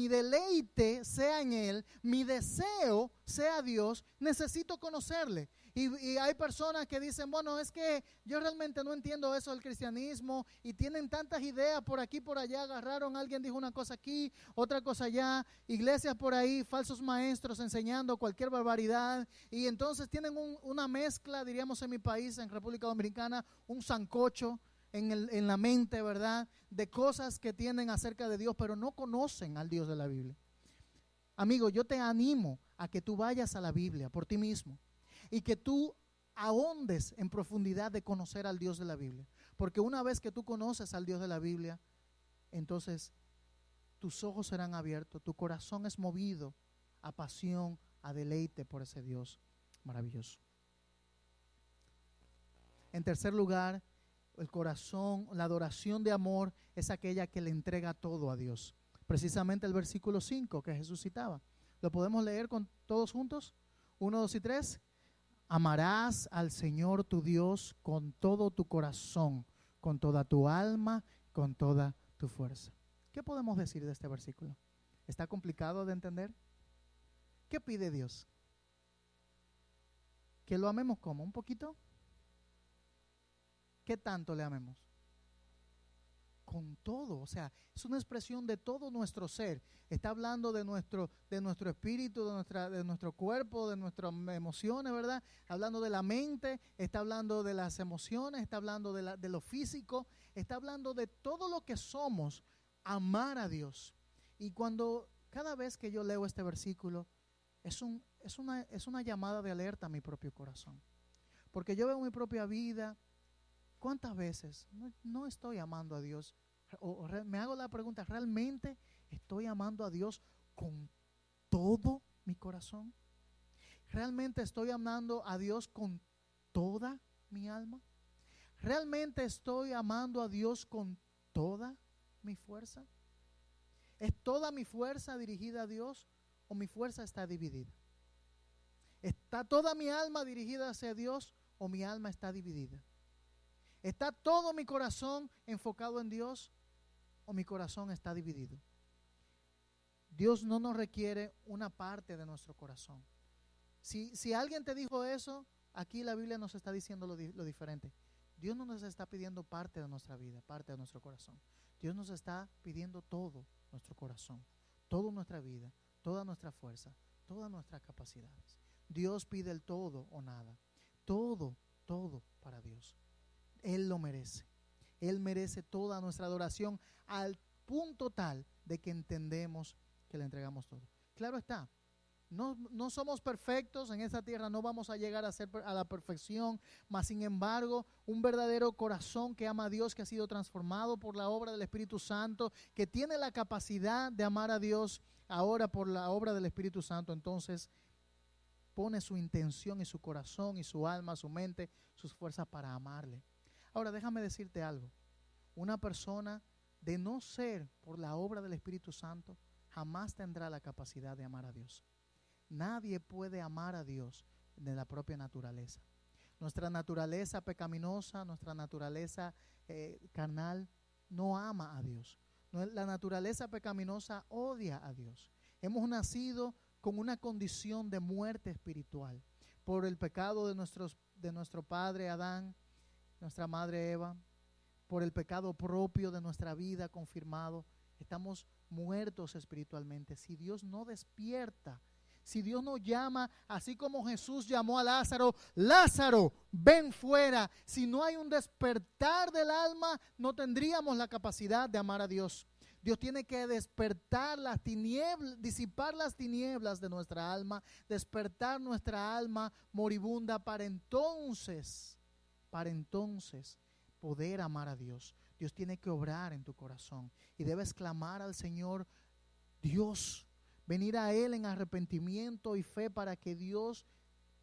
deleite sea en Él, mi deseo sea Dios, necesito conocerle. Y hay personas que dicen, bueno, es que yo realmente no entiendo eso del cristianismo, y tienen tantas ideas por aquí, por allá, agarraron, alguien dijo una cosa aquí, otra cosa allá, iglesias por ahí, falsos maestros enseñando cualquier barbaridad, y entonces tienen una mezcla, diríamos en mi país, en República Dominicana, un sancocho en la mente, ¿verdad?, de cosas que tienen acerca de Dios, pero no conocen al Dios de la Biblia. Amigo, yo te animo a que tú vayas a la Biblia por ti mismo y que tú ahondes en profundidad de conocer al Dios de la Biblia. Porque una vez que tú conoces al Dios de la Biblia, entonces tus ojos serán abiertos, tu corazón es movido a pasión, a deleite por ese Dios maravilloso. En tercer lugar, el corazón, la adoración de amor es aquella que le entrega todo a Dios. Precisamente el versículo 5 que Jesús citaba. ¿Lo podemos leer todos juntos? 1, 2 y 3. Amarás al Señor tu Dios con todo tu corazón, con toda tu alma, con toda tu fuerza. ¿Qué podemos decir de este versículo? ¿Está complicado de entender? ¿Qué pide Dios? ¿Que lo amemos como? ¿Un poquito? ¿Qué tanto le amemos? Con todo, o sea, es una expresión de todo nuestro ser. Está hablando de nuestro espíritu, de nuestro cuerpo, de nuestras emociones, ¿verdad? Hablando de la mente, está hablando de las emociones, está hablando de lo físico, está hablando de todo lo que somos, amar a Dios. Y cada vez que yo leo este versículo, es una llamada de alerta a mi propio corazón. Porque yo veo mi propia vida. ¿Cuántas veces no estoy amando a Dios? O me hago la pregunta, ¿realmente estoy amando a Dios con todo mi corazón? ¿Realmente estoy amando a Dios con toda mi alma? ¿Realmente estoy amando a Dios con toda mi fuerza? ¿Es toda mi fuerza dirigida a Dios o mi fuerza está dividida? ¿Está toda mi alma dirigida hacia Dios o mi alma está dividida? ¿Está todo mi corazón enfocado en Dios o mi corazón está dividido? Dios no nos requiere una parte de nuestro corazón. Si alguien te dijo eso, aquí la Biblia nos está diciendo lo diferente. Dios no nos está pidiendo parte de nuestra vida, parte de nuestro corazón. Dios nos está pidiendo todo nuestro corazón, toda nuestra vida, toda nuestra fuerza, todas nuestras capacidades. Dios pide el todo o nada. Todo para Dios. Él lo merece. Él merece toda nuestra adoración al punto tal de que entendemos que le entregamos todo. Claro está, no somos perfectos en esta tierra, no vamos a llegar a la perfección, mas sin embargo, un verdadero corazón que ama a Dios, que ha sido transformado por la obra del Espíritu Santo, que tiene la capacidad de amar a Dios ahora por la obra del Espíritu Santo, entonces pone su intención y su corazón y su alma, su mente, sus fuerzas para amarle. Ahora déjame decirte algo, una persona de no ser por la obra del Espíritu Santo jamás tendrá la capacidad de amar a Dios. Nadie puede amar a Dios de la propia naturaleza. Nuestra naturaleza pecaminosa, nuestra naturaleza carnal no ama a Dios. La naturaleza pecaminosa odia a Dios. Hemos nacido con una condición de muerte espiritual por el pecado de nuestro padre Adán, nuestra madre Eva, por el pecado propio de nuestra vida confirmado. Estamos muertos espiritualmente. Si Dios no despierta, si Dios nos llama, así como Jesús llamó a Lázaro, Lázaro, ven fuera. Si no hay un despertar del alma, no tendríamos la capacidad de amar a Dios. Dios tiene que despertar las tinieblas, disipar las tinieblas de nuestra alma, despertar nuestra alma moribunda para entonces poder amar a Dios. Dios tiene que obrar en tu corazón y debes clamar al Señor, Dios, venir a Él en arrepentimiento y fe para que Dios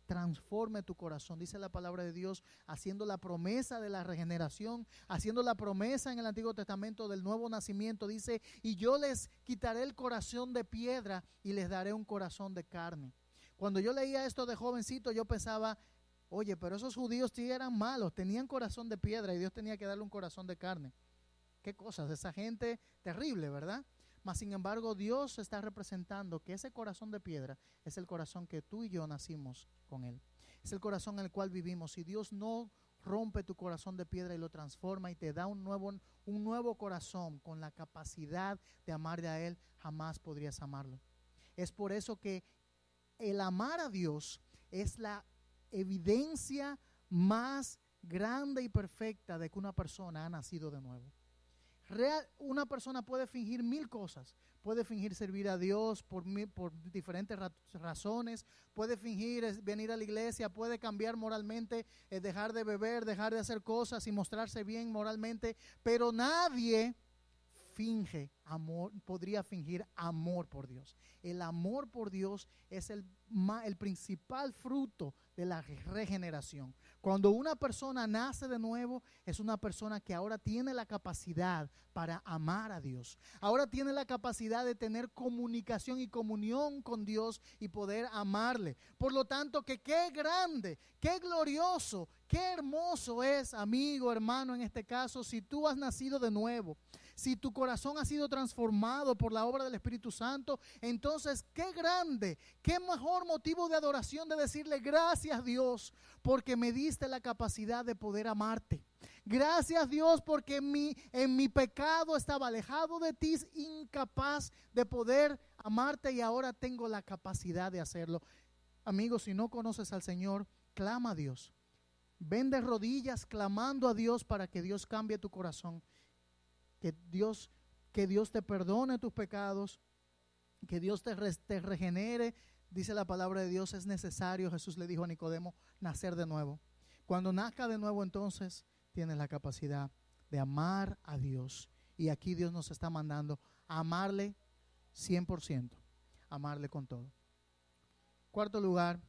transforme tu corazón. Dice la palabra de Dios, haciendo la promesa de la regeneración, haciendo la promesa en el Antiguo Testamento del nuevo nacimiento. Dice, y yo les quitaré el corazón de piedra y les daré un corazón de carne. Cuando yo leía esto de jovencito, yo pensaba, oye, pero esos judíos sí eran malos, tenían corazón de piedra y Dios tenía que darle un corazón de carne. Qué cosas, esa gente terrible, ¿verdad? Mas sin embargo, Dios está representando que ese corazón de piedra es el corazón que tú y yo nacimos con Él. Es el corazón en el cual vivimos. Si Dios no rompe tu corazón de piedra y lo transforma y te da un nuevo corazón con la capacidad de amarle a Él, jamás podrías amarlo. Es por eso que el amar a Dios es la evidencia más grande y perfecta de que una persona ha nacido de nuevo. Una persona puede fingir mil cosas, puede fingir servir a Dios por diferentes razones, puede fingir venir a la iglesia, puede cambiar moralmente, dejar de beber, dejar de hacer cosas y mostrarse bien moralmente, pero nadie finge amor, podría fingir amor por Dios. El amor por Dios es el principal fruto de la regeneración. Cuando una persona nace de nuevo, es una persona que ahora tiene la capacidad para amar a Dios. Ahora tiene la capacidad de tener comunicación y comunión con Dios y poder amarle. Por lo tanto, que qué grande, qué glorioso, qué hermoso es, amigo, hermano, en este caso, si tú has nacido de nuevo. Si tu corazón ha sido transformado por la obra del Espíritu Santo, entonces qué grande, qué mejor motivo de adoración de decirle gracias Dios porque me diste la capacidad de poder amarte. Gracias Dios porque en mi pecado estaba alejado de ti, incapaz de poder amarte y ahora tengo la capacidad de hacerlo. Amigos, si no conoces al Señor, clama a Dios. Ven de rodillas clamando a Dios para que Dios cambie tu corazón. Que Dios te perdone tus pecados, que Dios te regenere. Dice la palabra de Dios, es necesario, Jesús le dijo a Nicodemo, nacer de nuevo. Cuando nazca de nuevo, entonces tienes la capacidad de amar a Dios. Y aquí Dios nos está mandando a amarle 100%, amarle con todo. Cuarto lugar,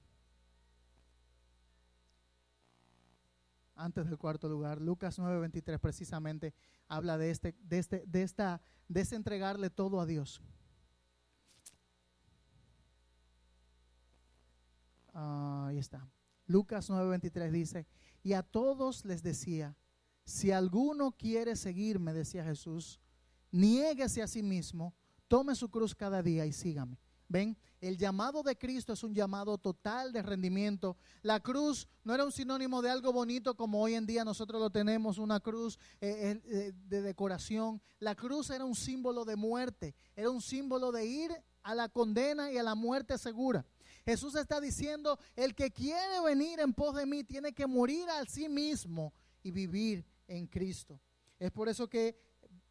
antes del cuarto lugar, Lucas 9:23 precisamente habla de ese entregarle todo a Dios. Ahí está. Lucas 9:23 dice, y a todos les decía, si alguno quiere seguirme, decía Jesús, niéguese a sí mismo, tome su cruz cada día y sígame. ¿Ven? El llamado de Cristo es un llamado total de rendimiento. La cruz no era un sinónimo de algo bonito como hoy en día nosotros lo tenemos, una cruz de decoración. La cruz era un símbolo de muerte, era un símbolo de ir a la condena y a la muerte segura. Jesús está diciendo, el que quiere venir en pos de mí tiene que morir a sí mismo y vivir en Cristo. Es por eso que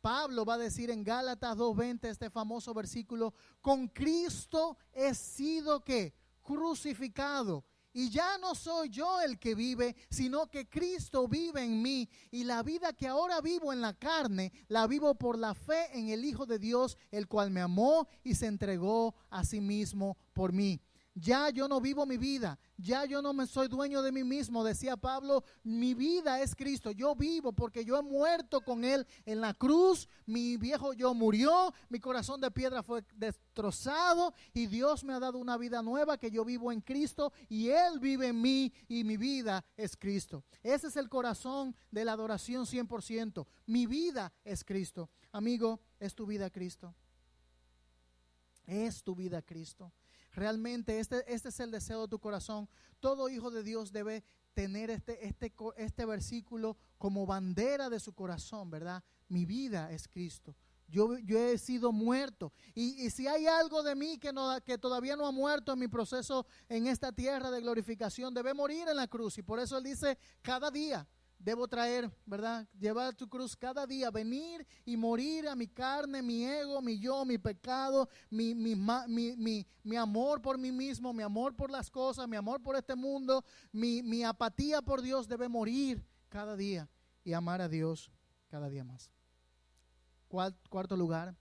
Pablo va a decir en Gálatas 2:20 este famoso versículo, con Cristo he sido ¿qué? Crucificado. Y ya no soy yo el que vive, sino que Cristo vive en mí. Y la vida que ahora vivo en la carne, la vivo por la fe en el Hijo de Dios, el cual me amó y se entregó a sí mismo por mí. Ya yo no vivo mi vida, ya yo no me soy dueño de mí mismo, decía Pablo, mi vida es Cristo, yo vivo porque yo he muerto con Él en la cruz, mi viejo yo murió, mi corazón de piedra fue destrozado y Dios me ha dado una vida nueva que yo vivo en Cristo y Él vive en mí y mi vida es Cristo. Ese es el corazón de la adoración 100%, mi vida es Cristo. Amigo, ¿es tu vida Cristo? ¿Es tu vida Cristo? Realmente este es el deseo de tu corazón. Todo hijo de Dios debe tener este versículo como bandera de su corazón, ¿verdad? Mi vida es Cristo. Yo he sido muerto. Y si hay algo de mí que todavía no ha muerto en mi proceso en esta tierra de glorificación, debe morir en la cruz. Y por eso Él dice, cada día debo traer, ¿verdad? Llevar tu cruz cada día, venir y morir a mi carne, mi ego, mi yo, mi pecado, mi amor por mí mismo, mi amor por las cosas, mi amor por este mundo, mi apatía por Dios debe morir cada día y amar a Dios cada día más. Cuarto lugar,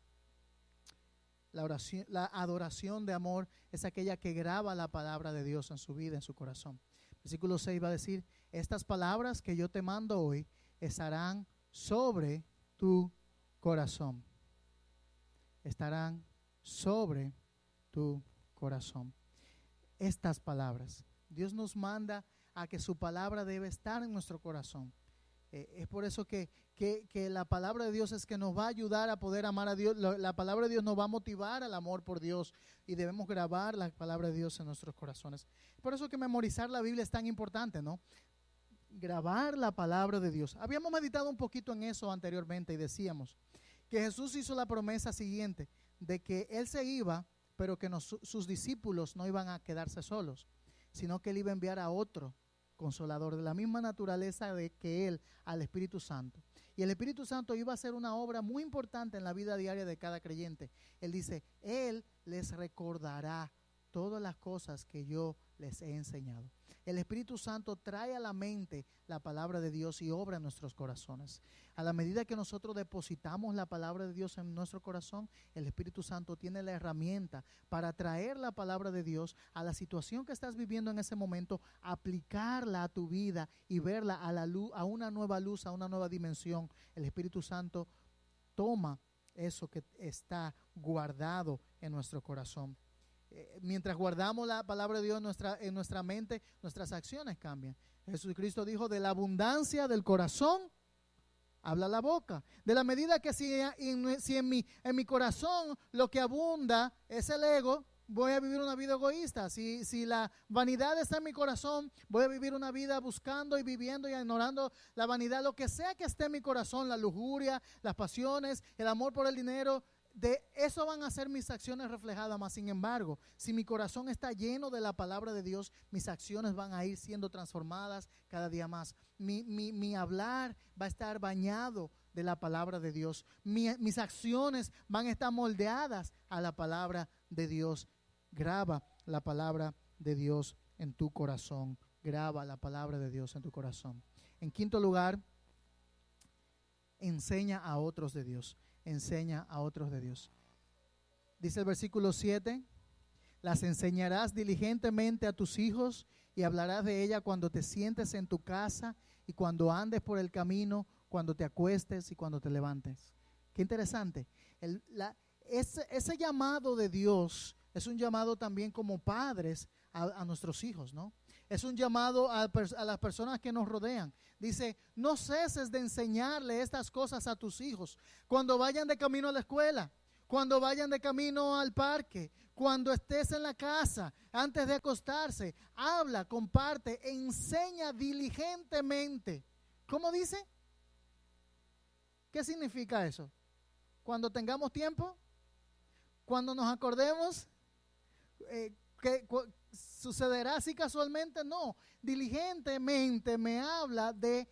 la adoración de amor es aquella que graba la palabra de Dios en su vida, en su corazón. Versículo 6 va a decir, estas palabras que yo te mando hoy estarán sobre tu corazón. Estarán sobre tu corazón. Estas palabras. Dios nos manda a que su palabra debe estar en nuestro corazón. Es por eso que la palabra de Dios es que nos va a ayudar a poder amar a Dios. La palabra de Dios nos va a motivar al amor por Dios y debemos grabar la palabra de Dios en nuestros corazones. Por eso que memorizar la Biblia es tan importante, ¿no? Grabar la palabra de Dios. Habíamos meditado un poquito en eso anteriormente y decíamos que Jesús hizo la promesa siguiente de que Él se iba, pero que sus discípulos no iban a quedarse solos, sino que Él iba a enviar a otro Consolador de la misma naturaleza de que Él, al Espíritu Santo. Y el Espíritu Santo iba a hacer una obra muy importante en la vida diaria de cada creyente. Él dice, Él les recordará todas las cosas que yo les he enseñado. El Espíritu Santo trae a la mente la palabra de Dios y obra en nuestros corazones. A la medida que nosotros depositamos la palabra de Dios en nuestro corazón, el Espíritu Santo tiene la herramienta para traer la palabra de Dios a la situación que estás viviendo en ese momento, aplicarla a tu vida y verla a la luz, a una nueva luz, a una nueva dimensión. El Espíritu Santo toma eso que está guardado en nuestro corazón. Mientras guardamos la palabra de Dios en nuestra mente, nuestras acciones cambian. Jesucristo dijo, de la abundancia del corazón habla la boca. De la medida que si en mi corazón lo que abunda es el ego, voy a vivir una vida egoísta. Si la vanidad está en mi corazón, voy a vivir una vida buscando y viviendo y ignorando la vanidad. Lo que sea que esté en mi corazón, la lujuria, las pasiones, el amor por el dinero, de eso van a ser mis acciones reflejadas. Más sin embargo, si mi corazón está lleno de la palabra de Dios, mis acciones van a ir siendo transformadas cada día más. Mi hablar va a estar bañado de la palabra de Dios. Mis acciones van a estar moldeadas a la palabra de Dios. Graba la palabra de Dios en tu corazón. Graba la palabra de Dios en tu corazón. En quinto lugar, enseña a otros de Dios. Enseña a otros de Dios. Dice el versículo 7, las enseñarás diligentemente a tus hijos y hablarás de ella cuando te sientes en tu casa y cuando andes por el camino, cuando te acuestes y cuando te levantes. Qué interesante. Ese llamado de Dios es un llamado también como padres a nuestros hijos, ¿no? Es un llamado a las personas que nos rodean. Dice, no ceses de enseñarle estas cosas a tus hijos. Cuando vayan de camino a la escuela, cuando vayan de camino al parque, cuando estés en la casa, antes de acostarse, habla, comparte, enseña diligentemente. ¿Cómo dice? ¿Qué significa eso? Cuando tengamos tiempo, cuando nos acordemos, ¿qué sucederá así casualmente? No, diligentemente me habla de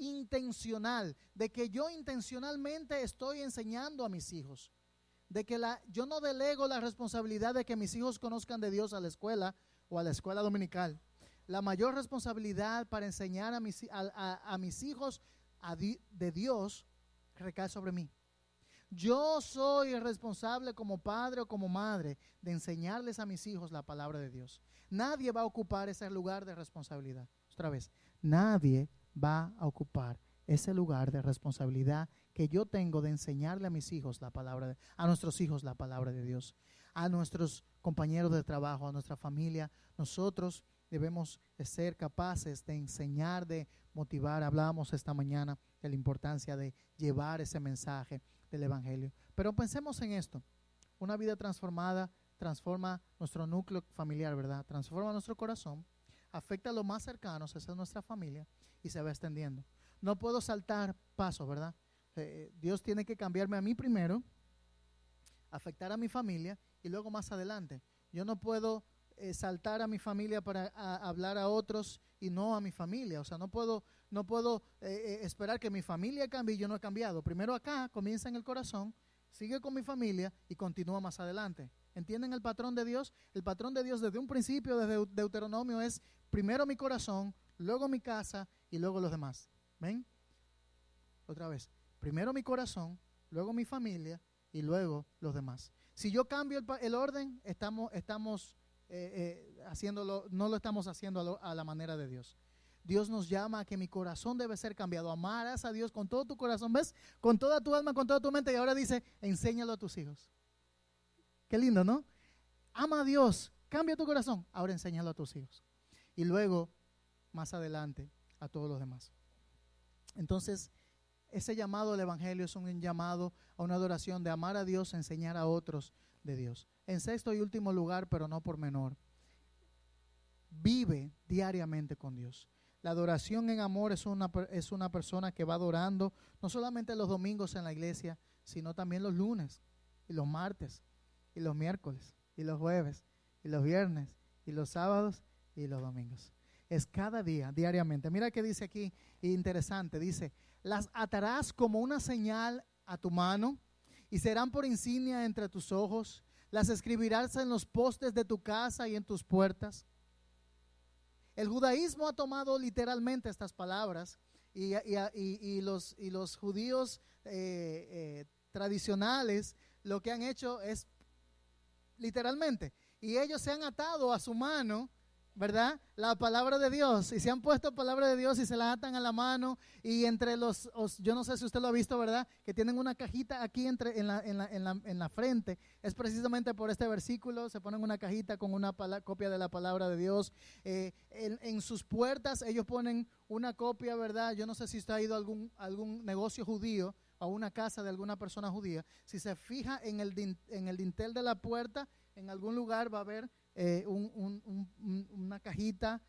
intencional, de que yo intencionalmente estoy enseñando a mis hijos, de que yo no delego la responsabilidad de que mis hijos conozcan de Dios a la escuela o a la escuela dominical. La mayor responsabilidad para enseñar a mis hijos de Dios recae sobre mí. Yo soy el responsable como padre o como madre de enseñarles a mis hijos la palabra de Dios. Nadie va a ocupar ese lugar de responsabilidad. Otra vez, nadie va a ocupar ese lugar de responsabilidad que yo tengo de enseñarle a mis hijos a nuestros hijos la palabra de Dios, a nuestros compañeros de trabajo, a nuestra familia. Nosotros debemos ser capaces de enseñar, de motivar. Hablábamos esta mañana de la importancia de llevar ese mensaje del Evangelio. Pero pensemos en esto. Una vida transformada transforma nuestro núcleo familiar, ¿verdad? Transforma nuestro corazón, afecta a los más cercanos, esa es nuestra familia, y se va extendiendo. No puedo saltar pasos, ¿verdad? Dios tiene que cambiarme a mí primero, afectar a mi familia y luego más adelante. Yo no puedo saltar a mi familia para hablar a otros y no a mi familia. O sea, no puedo esperar que mi familia cambie y yo no he cambiado. Primero acá, comienza en el corazón, sigue con mi familia y continúa más adelante. ¿Entienden el patrón de Dios? El patrón de Dios desde un principio, desde Deuteronomio, es primero mi corazón, luego mi casa y luego los demás. ¿Ven? Otra vez, primero mi corazón, luego mi familia y luego los demás. Si yo cambio el orden, estamos haciéndolo, no lo estamos haciendo a la manera de Dios. Dios nos llama a que mi corazón debe ser cambiado. Amarás a Dios con todo tu corazón, ¿ves? Con toda tu alma, con toda tu mente. Y ahora dice, enséñalo a tus hijos. Qué lindo, ¿no? Ama a Dios, cambia tu corazón. Ahora enséñalo a tus hijos. Y luego, más adelante, a todos los demás. Entonces, ese llamado al Evangelio es un llamado a una adoración de amar a Dios, enseñar a otros de Dios. En sexto y último lugar, pero no por menor, vive diariamente con Dios. La adoración en amor es una persona que va adorando no solamente los domingos en la iglesia, sino también los lunes y los martes y los miércoles y los jueves y los viernes y los sábados y los domingos. Es cada día, diariamente. Mira qué dice aquí, interesante, dice, las atarás como una señal a tu mano y serán por insignia entre tus ojos, las escribirás en los postes de tu casa y en tus puertas. El judaísmo ha tomado literalmente estas palabras y los judíos tradicionales lo que han hecho es literalmente, y ellos se han atado a su mano, ¿verdad? La palabra de Dios, y se han puesto palabra de Dios y se la atan a la mano, y entre yo no sé si usted lo ha visto, ¿verdad? Que tienen una cajita aquí en la frente. Es precisamente por este versículo, se ponen una cajita con una copia de la palabra de Dios. En sus puertas ellos ponen una copia, ¿verdad? Yo no sé si usted ha ido a algún negocio judío, a una casa de alguna persona judía. Si se fija en el dintel de la puerta, en algún lugar va a haber una cajita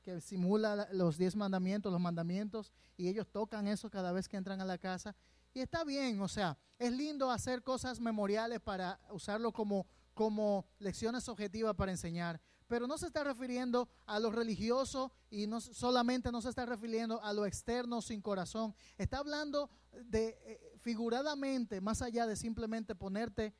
que simula los 10 mandamientos, los mandamientos, y ellos tocan eso cada vez que entran a la casa. Y está bien, o sea, es lindo hacer cosas memoriales para usarlo como lecciones objetivas para enseñar, pero no se está refiriendo a lo religioso y no se está refiriendo a lo externo sin corazón. Está hablando de figuradamente, más allá de simplemente ponerte.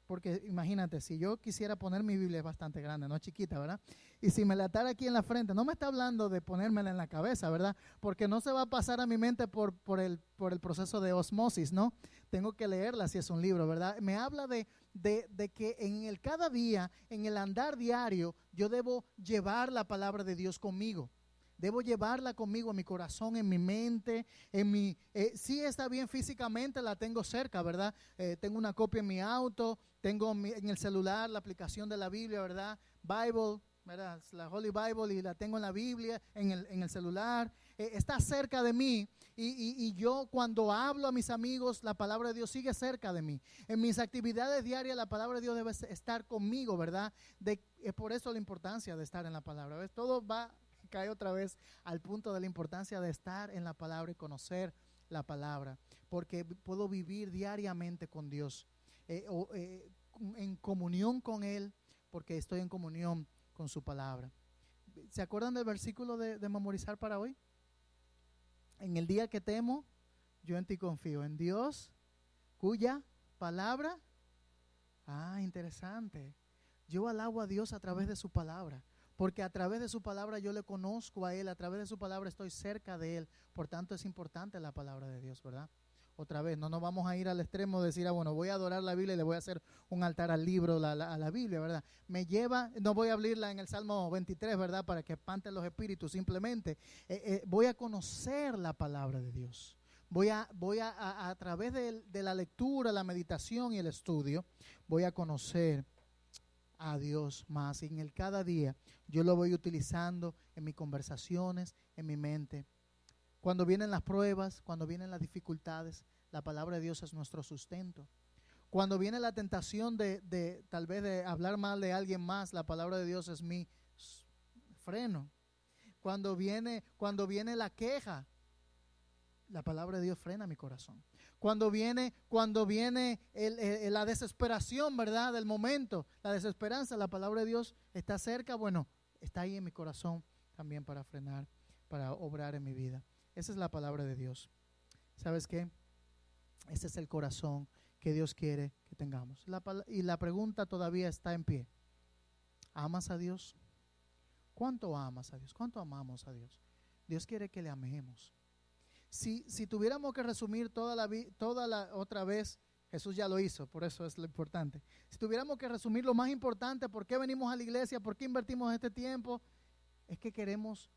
Porque imagínate, si yo quisiera poner mi Biblia, es bastante grande, no chiquita, ¿verdad? Y si me la atara aquí en la frente, no me está hablando de ponérmela en la cabeza, ¿verdad? Porque no se va a pasar a mi mente por el proceso de osmosis, ¿no? Tengo que leerla si es un libro, ¿verdad? Me habla de que en el cada día, en el andar diario, yo debo llevar la palabra de Dios conmigo. Debo llevarla conmigo en mi corazón, en mi mente, sí está bien físicamente, la tengo cerca, ¿verdad? Tengo una copia en mi auto, tengo en el celular la aplicación de la Biblia, ¿verdad? Bible, ¿verdad? La Holy Bible y la tengo en la Biblia, en el celular, está cerca de mí y yo cuando hablo a mis amigos, la palabra de Dios sigue cerca de mí. En mis actividades diarias, la palabra de Dios debe estar conmigo, ¿verdad? Es por eso la importancia de estar en la palabra. ¿Ves? Todo cae otra vez al punto de la importancia de estar en la palabra y conocer la palabra, porque puedo vivir diariamente con Dios, en comunión con Él, porque estoy en comunión con su palabra. ¿Se acuerdan del versículo de memorizar para hoy? En el día que temo, yo en ti confío, en Dios, cuya palabra, interesante. Yo alabo a Dios a través de su palabra, porque a través de su palabra yo le conozco a Él, a través de su palabra estoy cerca de Él, por tanto es importante la palabra de Dios, ¿verdad? Otra vez, no nos vamos a ir al extremo de decir, bueno, voy a adorar la Biblia y le voy a hacer un altar al libro, a la Biblia, ¿verdad? No voy a abrirla en el Salmo 23, ¿verdad? Para que espanten los espíritus, simplemente voy a conocer la palabra de Dios. Voy a través de la lectura, la meditación y el estudio, voy a conocer a Dios más. Y en el cada día yo lo voy utilizando en mis conversaciones, en mi mente. Cuando vienen las pruebas, cuando vienen las dificultades, la palabra de Dios es nuestro sustento. Cuando viene la tentación de tal vez de hablar mal de alguien más, la palabra de Dios es mi freno. Cuando viene la queja, la palabra de Dios frena mi corazón. Cuando viene la desesperación, ¿verdad? Del momento, la desesperanza, la palabra de Dios está cerca, bueno, está ahí en mi corazón también para frenar, para obrar en mi vida. Esa es la palabra de Dios. ¿Sabes qué? Ese es el corazón que Dios quiere que tengamos. Y la pregunta todavía está en pie. ¿Amas a Dios? ¿Cuánto amas a Dios? ¿Cuánto amamos a Dios? Dios quiere que le amemos. Si tuviéramos que resumir toda la otra vez, Jesús ya lo hizo, por eso es lo importante. Si tuviéramos que resumir lo más importante, ¿por qué venimos a la iglesia? ¿Por qué invertimos este tiempo? Es que queremos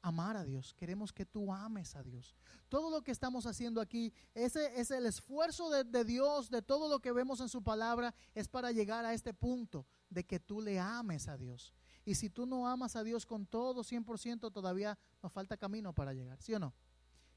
amar a Dios, queremos que tú ames a Dios. Todo lo que estamos haciendo aquí, ese es el esfuerzo de Dios, de todo lo que vemos en su palabra, es para llegar a este punto de que tú le ames a Dios. Y si tú no amas a Dios con todo, 100%, todavía nos falta camino para llegar, ¿sí o no?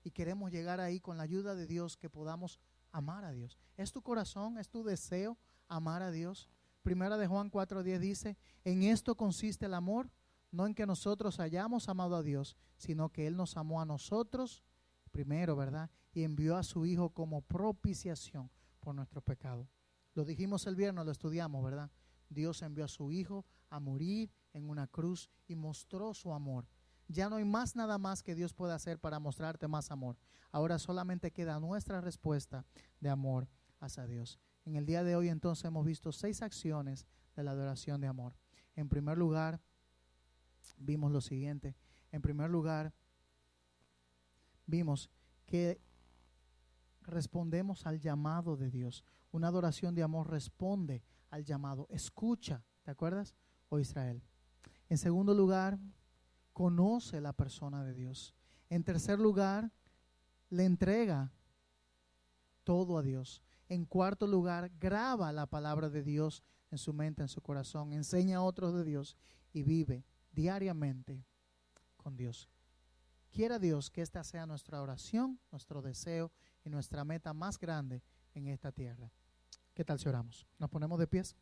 Y queremos llegar ahí con la ayuda de Dios, que podamos amar a Dios. ¿Es tu corazón, es tu deseo amar a Dios? Primera de Juan 4:10 dice, en esto consiste el amor, no en que nosotros hayamos amado a Dios, sino que Él nos amó a nosotros primero, ¿verdad? Y envió a su Hijo como propiciación por nuestro pecado. Lo dijimos el viernes, lo estudiamos, ¿verdad? Dios envió a su Hijo a morir en una cruz y mostró su amor. Ya no hay nada más que Dios pueda hacer para mostrarte más amor. Ahora solamente queda nuestra respuesta de amor hacia Dios. En el día de hoy entonces hemos visto 6 acciones de la adoración de amor. En primer lugar, vimos lo siguiente. En primer lugar, vimos que respondemos al llamado de Dios. Una adoración de amor responde al llamado. Escucha, ¿te acuerdas? Oh Israel. En segundo lugar, conoce la persona de Dios. En tercer lugar, le entrega todo a Dios. En cuarto lugar, graba la palabra de Dios en su mente, en su corazón. Enseña a otros de Dios y vive diariamente con Dios. Quiera Dios que esta sea nuestra oración, nuestro deseo y nuestra meta más grande en esta tierra. ¿Qué tal si oramos? Nos ponemos de pies.